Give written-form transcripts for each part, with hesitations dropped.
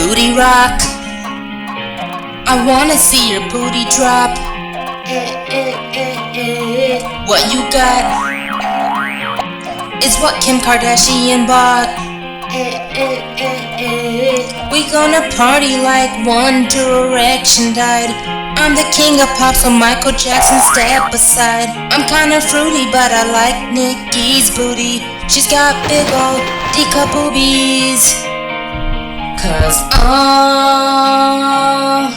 booty rock. I wanna see your booty drop. What you got is what Kim Kardashian bought. We gonna party like One Direction died. I'm the king of pop, so Michael Jackson step aside. I'm kinda fruity, but I like Nicki's booty. She's got big old D-cup boobies. Cause all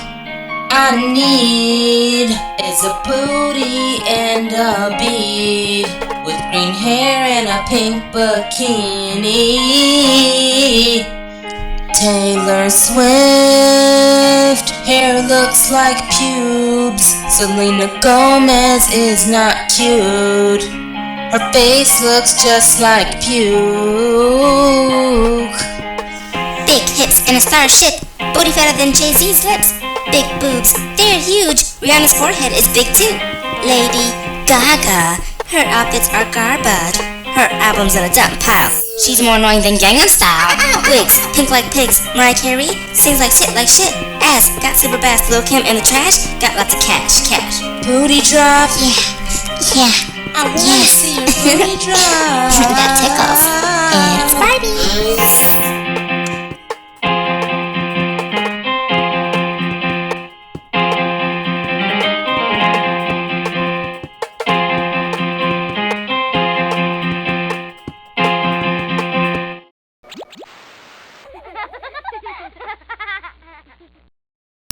I need is a booty and a bead, with green hair and a pink bikini. Taylor Swift hair looks like pubes. Selena Gomez is not cute. Her face looks just like puke. Big hips and a starship, booty fatter than Jay-Z's lips. Big boobs, they're huge. Rihanna's forehead is big too. Lady Gaga, her outfits are garbage. Her album's in a dump pile. She's more annoying than Gangnam Style. Wigs, pink like pigs. Mariah Carey sings like shit. Ass, got super bass. Lil' Kim in the trash, got lots of cash. Booty drop. Yeah. I wanna see your booty drop. That tickles. It's Barbie.